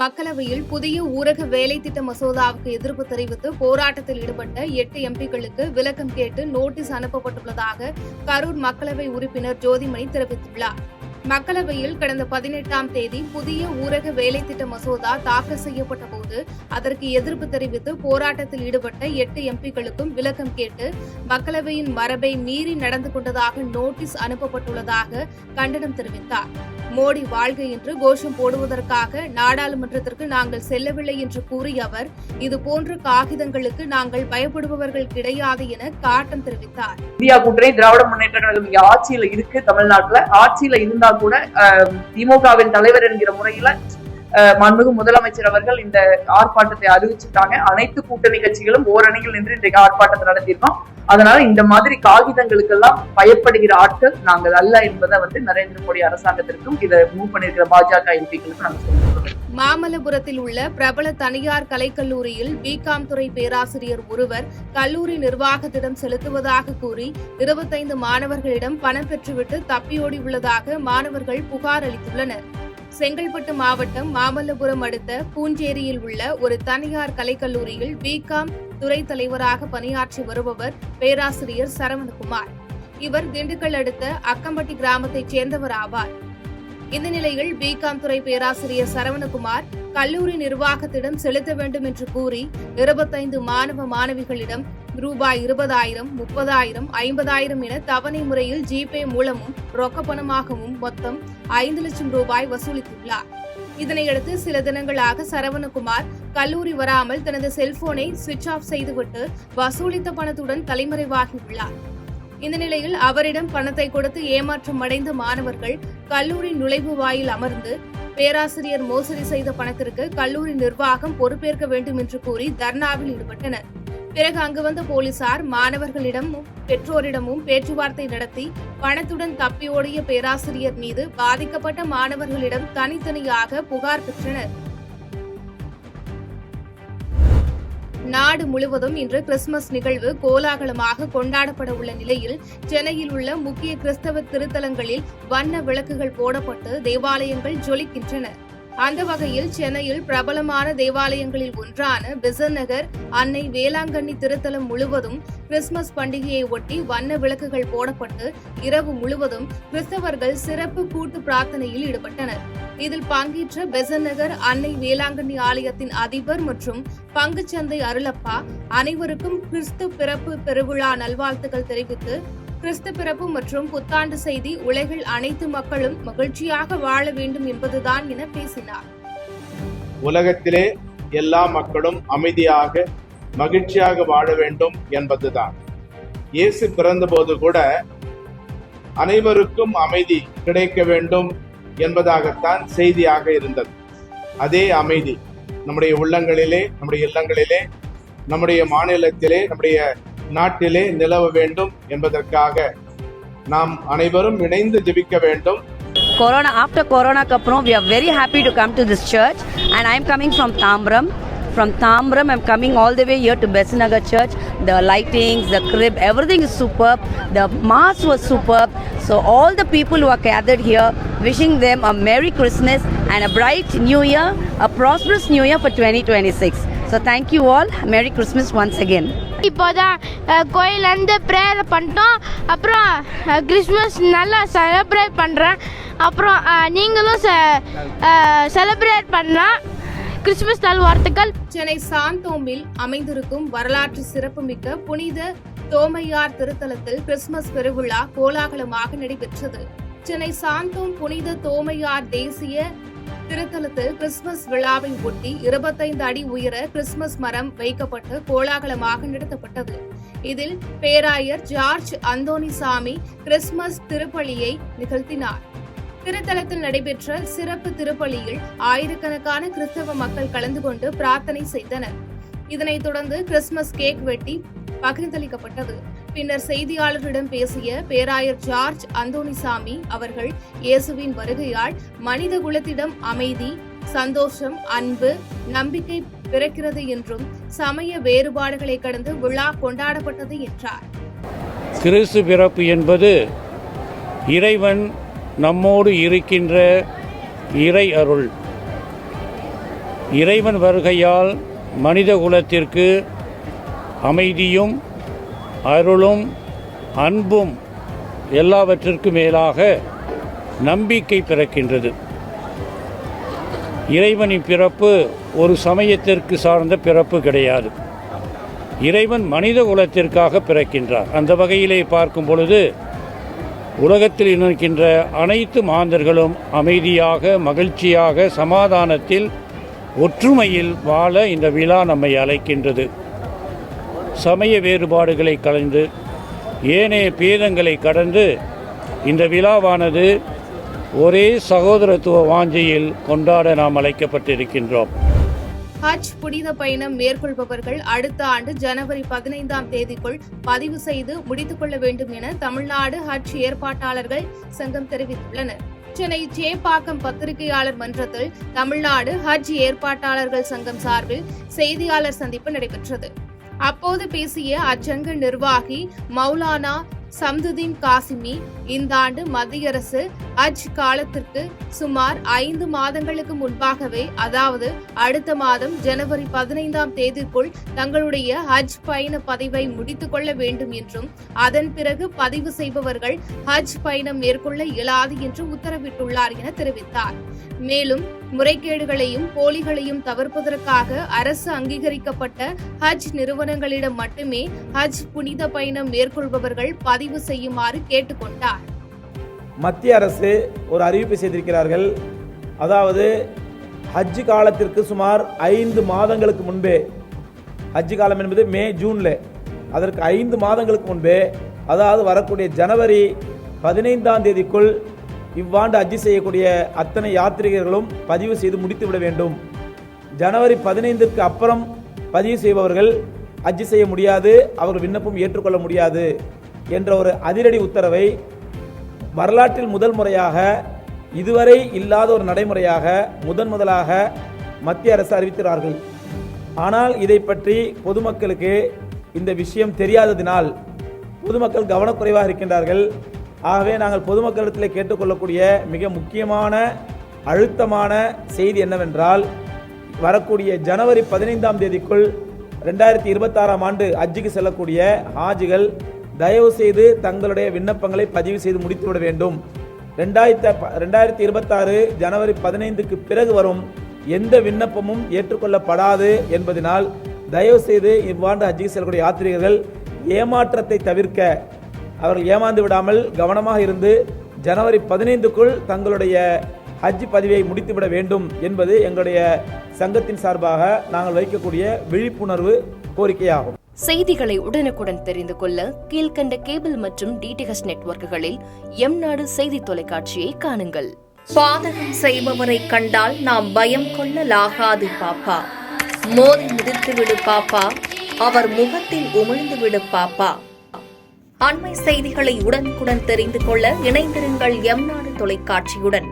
மக்களவையில் புதிய ஊரக வேலை திட்ட மசோதாவுக்கு எதிர்ப்பு தெரிவித்து போராட்டத்தில் ஈடுபட்ட 8 எம்பிக்களுக்கு விளக்கம் கேட்டு நோட்டீஸ் அனுப்பப்பட்டுள்ளதாக கரூர் மக்களவை உறுப்பினர் ஜோதிமணி தெரிவித்துள்ளார். மக்களவையில் கடந்த 18ஆம் தேதி புதிய ஊரக வேலை திட்ட மசோதா தாக்கல் செய்யப்பட்ட போது அதற்கு எதிர்ப்பு தெரிவித்து போராட்டத்தில் ஈடுபட்ட 8 எம்பிக்களுக்கும் விளக்கம் கேட்டு மக்களவையின் மரபை மீறி நடந்து கொண்டதாக நோட்டீஸ் அனுப்பப்பட்டுள்ளதாக கண்டனம் தெரிவித்தார். மோடி வாழ்க என்று கோஷம் போடுவதற்காக நாடாளுமன்றத்திற்கு நாங்கள் செல்லவில்லை என்று கூறிய அவர் இதுபோன்ற காகிதங்களுக்கு நாங்கள் பயப்படுபவர்கள் கிடையாது என காட்டம் தெரிவித்தார். இந்தியா கூட்டணி திராவிட முன்னேற்ற கழகம் இங்க ஆட்சியில இருக்கு. தமிழ்நாட்டுல ஆட்சியில இருந்தா கூட திமுகவின் தலைவர் என்கிற முறையில மாண்புமிகு முதலமைச்சர் அவர்கள் இந்த ஆர்ப்பாட்டத்தை அறிவிச்சுட்டாங்க. அனைத்து கூட்டணி கட்சிகளும் ஓரணியில் நின்று இன்றைக்கு ஆர்ப்பாட்டத்தை நடத்தியிருக்கோம். அதனால இந்த மாதிரி காகிதங்களுக்கெல்லாம் பயப்படுகிற ஆட்கள் நாங்கள் அல்ல என்பதை நரேந்திர மோடி அரசாங்கத்திற்கும் இதை மூவ் பண்ணிருக்கிற பாஜக எம்பிக்களுக்கும் நாங்கள் சொல்றோம். மாமல்லபுரத்தில் உள்ள பிரபல தனியார் கலைக்கல்லூரியில் பிகாம் துறை பேராசிரியர் ஒருவர் கல்லூரி நிர்வாகத்திடம் செலுத்துவதாக கூறி 25 மாணவர்களிடம் பணம் பெற்றுவிட்டு தப்பியோடியுள்ளதாக மாணவர்கள் புகார் அளித்துள்ளனர். செங்கல்பட்டு மாவட்டம் மாமல்லபுரம் அடுத்த பூஞ்சேரியில் உள்ள ஒரு தனியார் கலைக்கல்லூரியில் பிகாம் துறை தலைவராக பணியாற்றி வருபவர் பேராசிரியர் சரவணகுமார். இவர் திண்டுக்கல் அடுத்த அக்கம்பட்டி கிராமத்தைச் சேர்ந்தவர் ஆவார். இந்த நிலையில் பிகாம் துறை பேராசிரியர் சரவணகுமார் கல்லூரி நிர்வாகத்திடம் செலுத்த வேண்டும் என்று கூறி 25 மாணவ மாணவிகளிடம் ரூபாய் 20,000, 30,000, 50,000 என தவணை முறையில் ஜிபே மூலமும் ரொக்க பணமாகவும் மொத்தம் 5 லட்சம் ரூபாய் வசூலித்துள்ளார். இதனையடுத்து சில தினங்களாக சரவணகுமார் கல்லூரி வராமல் தனது செல்போனை சுவிட்ச் ஆஃப் செய்துவிட்டு வசூலித்த பணத்துடன் தலைமறைவாகியுள்ளார். இந்த நிலையில் அவரிடம் பணத்தை கொடுத்து ஏமாற்றம் அடைந்த மாணவர்கள் கல்லூரி நுழைவு வாயில் அமர்ந்து பேராசிரியர் மோசடி செய்த பணத்திற்கு கல்லூரி நிர்வாகம் பொறுப்பேற்க வேண்டும் என்று கூறி தர்ணாவில் ஈடுபட்டனர். பிறகு அங்கு வந்த போலீசார் மாணவர்களிடமும் பெற்றோரிடமும் பேச்சுவார்த்தை நடத்தி பணத்துடன் தப்பியோடிய பேராசிரியர் மீது பாதிக்கப்பட்ட மாணவர்களிடம் தனித்தனியாக புகார் பெற்றனர். நாடு முழுவதும் இன்று கிறிஸ்துமஸ் நிகழ்வு கோலாகலமாக கொண்டாடப்பட உள்ள நிலையில் சென்னையில் உள்ள முக்கிய கிறிஸ்தவ திருத்தலங்களில் வண்ண விளக்குகள் போடப்பட்டு தேவாலயங்கள் ஜொலிக்கின்றன. அந்த வகையில் சென்னையில் பிரபலமான தேவாலயங்களில் ஒன்றான பெசன்ட் நகர் அன்னை வேளாங்கண்ணி திருத்தலம் முழுவதும் கிறிஸ்துமஸ் பண்டிகையை ஒட்டி வண்ண விளக்குகள் போடப்பட்டு இரவு முழுவதும் கிறிஸ்தவர்கள் சிறப்பு கூட்டு பிரார்த்தனையில் ஈடுபட்டனர். இதில் பங்கேற்ற பெசன்ட் நகர் அன்னை வேளாங்கண்ணி ஆலயத்தின் அதிபர் மற்றும் பங்குச்சந்தை அருளப்பா அனைவருக்கும் கிறிஸ்து பிறப்பு பெருவிழா நல்வாழ்த்துக்கள் தெரிவித்து கிறிஸ்து பிறப்பு மற்றும் புத்தாண்டு செய்தி உலகில் அனைத்து மக்களும் மகிழ்ச்சியாக வாழ வேண்டும் என்பதுதான் என பேசினார். உலகத்திலே எல்லா மக்களும் அமைதியாக மகிழ்ச்சியாக வாழ வேண்டும் என்பதுதான். இயேசு பிறந்தபோது கூட அனைவருக்கும் அமைதி கிடைக்க வேண்டும் என்பதாகத்தான் செய்தியாக இருந்தது. அதே அமைதி நம்முடைய உள்ளங்களிலே, நம்முடைய இல்லங்களிலே, நம்முடைய மாநிலத்திலே, நம்முடைய நாட்டிலே நிலவ வேண்டும் என்பதற்காக நாம் அனைவரும் இணைந்து ஜெபிக்க வேண்டும். After Corona we are very happy to come to this church, and I am coming from Tambaram. From Tambaram I am coming all the way here to Besant Nagar Church. The lightings, the crib, everything is superb. The mass was superb. So all the people who are gathered here, wishing them a Merry Christmas and a bright New Year, a prosperous New Year for 2026. So thank you all. Merry Christmas once again. இப்போதான் கோயிலேருந்து prayer பண்ணிட்டோம். அப்புறம் Christmas நல்லா celebrate பண்ணுறேன். அப்புறம் நீங்களும் celebrate பண்ணலாம். Christmas நல்வாழ்த்துக்கள். சென்னை சாந்தோமில் அமைந்திருக்கும் வரலாற்று சிறப்புமிக்க புனித தோமையார் திருத்தலத்தில் கிறிஸ்துமஸ் பெருவிழா கோலாகலமாக நடைபெற்றது. சென்னை சாந்தோம் புனித தோமையார் தேசிய திருத்தலத்தில் கிறிஸ்துமஸ் விழாவை ஒட்டி 25 அடி உயர கிறிஸ்துமஸ் மரம் வைக்கப்பட்டு கோலாகலமாக நடத்தப்பட்டது. இதில் பேராயர் ஜார்ஜ் அந்தோனிசாமி கிறிஸ்துமஸ் திருப்பலியை நிகழ்த்தினார். திருத்தலத்தில் நடைபெற்ற சிறப்பு திருப்பலியில் ஆயிரக்கணக்கான கிறிஸ்தவ மக்கள் கலந்து கொண்டு பிரார்த்தனை செய்தனர். இதனைத் தொடர்ந்து கிறிஸ்துமஸ் கேக் வெட்டி பகிர்ந்தளிக்கப்பட்டது. பின்னர் செய்தியாளர்களிடம் பேசிய பேராயர் ஜார்ஜ் அந்தோனிசாமி அவர்கள் இயேசுவின் வருகையால் மனித குலத்திடம் அமைதி, சந்தோஷம், அன்பு, நம்பிக்கை பிறக்கிறது என்றும் சமய வேறுபாடுகளை கடந்து விழா கொண்டாடப்பட்டது என்றார். கிறிஸ்து பிறப்பு என்பது இறைவன் நம்மோடு இருக்கின்ற இறை அருள். இறைவன் வருகையால் மனித குலத்திற்கு அமைதியும் அருளும் அன்பும் எல்லாவற்றிற்கும் மேலாக நம்பிக்கை பிறக்கின்றது. இறைவனின் பிறப்பு ஒரு சமயத்திற்கு சார்ந்த பிறப்பு கிடையாது. இறைவன் மனித குலத்திற்காக பிறக்கின்றார். அந்த வகையிலே பார்க்கும் பொழுது உலகத்தில் இருக்கின்ற அனைத்து மாந்தர்களும் அமைதியாக, மகிழ்ச்சியாக, சமாதானத்தில், ஒற்றுமையில் வாழ இந்த விழா நம்மை அழைக்கின்றது. சமய வேறுபாடுகளை கலந்து, ஏனைய பேதங்களை கடந்து இந்த விழாவானது ஒரே சகோதரத்துவ வாஞ்சையில் கொண்டாட நாம் அழைக்கப்பட்டிருக்கின்றோம். ஹஜ் புனித பயணம் மேற்கொள்பவர்கள் அடுத்த ஆண்டு ஜனவரி 15ஆம் தேதிக்குள் பதிவு செய்து முடித்துக் கொள்ள வேண்டும் என தமிழ்நாடு ஹஜ் ஏற்பாட்டாளர்கள் சங்கம் தெரிவித்துள்ளனர். சென்னை சேப்பாக்கம் பத்திரிகையாளர் மன்றத்தில் தமிழ்நாடு ஹஜ் ஏற்பாட்டாளர்கள் சங்கம் சார்பில் செய்தியாளர் சந்திப்பு நடைபெற்றது. அப்போது பேசிய அச்சங்க நிர்வாகி மௌலானா சம்துதீன் காசிமி, இந்த ஆண்டு மத்திய அரசு ஹஜ் காலத்திற்கு சுமார் 5 மாதங்களுக்கு முன்பாகவே, அதாவது அடுத்த மாதம் ஜனவரி 15ஆம் தேதிக்குள் தங்களுடைய ஹஜ் பயண பதிவை முடித்துக் கொள்ள வேண்டும் என்றும், அதன் பிறகு பதிவு செய்பவர்கள் ஹஜ் பயணம் மேற்கொள்ள இயலாது என்று உத்தரவிட்டுள்ளார் என தெரிவித்தார். மேலும் முறைகேடுகளையும் போலிகளையும் தவிர்ப்பதற்காக அரசு அங்கீகரிக்கப்பட்ட ஹஜ் நிறுவனங்களிடம் மட்டுமே ஹஜ் புனித பயணம் மேற்கொள்பவர்கள் பதிவு செய்யுமாறு கேட்டுக்கொண்டார். மத்திய அரசு ஒரு அறிவிப்பு செய்திருக்கிறார்கள். அதாவது ஹஜ் காலத்திற்கு சுமார் 5 மாதங்களுக்கு முன்பே, ஹஜ் காலம் என்பது மே ஜூனில், அதற்கு 5 மாதங்களுக்கு முன்பே, அதாவது வரக்கூடிய ஜனவரி 15ஆம் தேதிக்குள் இவ்வாண்டு ஹஜ் செய்யக்கூடிய அத்தனை யாத்ரீகர்களும் பதிவு செய்து முடித்துவிட வேண்டும். ஜனவரி 15ற்கு அப்புறம் பதிவு செய்பவர்கள் ஹஜ் செய்ய முடியாது, அவர்கள் விண்ணப்பம் ஏற்றுக்கொள்ள முடியாது என்ற ஒரு அதிரடி உத்தரவை வரலாற்றில் முதல் முறையாக, இதுவரை இல்லாத ஒரு நடைமுறையாக முதலாக மத்திய அரசு அறிவித்தார்கள். ஆனால் இதை பற்றி பொதுமக்களுக்கு இந்த விஷயம் தெரியாததினால் பொதுமக்கள் கவனக்குறைவாக இருக்கின்றார்கள். ஆகவே நாங்கள் பொதுமக்களிடத்தில் கேட்டுக்கொள்ளக்கூடிய மிக முக்கியமான அழுத்தமான செய்தி என்னவென்றால், வரக்கூடிய ஜனவரி 15ஆம் தேதிக்குள் 2026ஆம் ஆண்டு ஹஜ்ஜுக்கு செல்லக்கூடிய ஹாஜிகள் தயவு செய்து தங்களுடைய விண்ணப்பங்களை பதிவு செய்து முடித்துவிட வேண்டும். 2026 ஜனவரி 15க்கு பிறகு வரும் எந்த விண்ணப்பமும் ஏற்றுக்கொள்ளப்படாது என்பதனால் தயவு செய்து இவ்வாண்டு ஹஜ்ஜுக்கு செல்லக்கூடிய யாத்ரீகர்கள் ஏமாற்றத்தை தவிர்க்க, அவர்கள் ஏமாந்து விடாமல் கவனமாக இருந்து ஜனவரி 15க்குள் தங்களுடைய ஹஜ் பதிவை முடித்துவிட வேண்டும் என்பது எங்களுடைய சங்கத்தின் சார்பாக நாங்கள் வைக்கக்கூடிய விழிப்புணர்வு கோரிக்கையாகும். செய்திகளை உடனுக்குடன் தெரிந்து கொள்ள கீழ்கண்ட கேபிள் மற்றும் டிடிஹெச் நெட்வொர்க்குகளில் எம்நாடு செய்தி தொலைக்காட்சியை காணுங்கள். பாதகம் செய்பவரை கண்டால் நாம் பயம் கொள்ளலாகாது பாப்பா. மோதி மிதித்துவிடு பாப்பா, அவர் முகத்தில் உமிழ்ந்து விடு பாப்பா. அண்மை செய்திகளை உடனுக்குடன் தெரிந்து கொள்ள இணைந்திருங்கள் எம்நாடு தொலைக்காட்சியுடன்.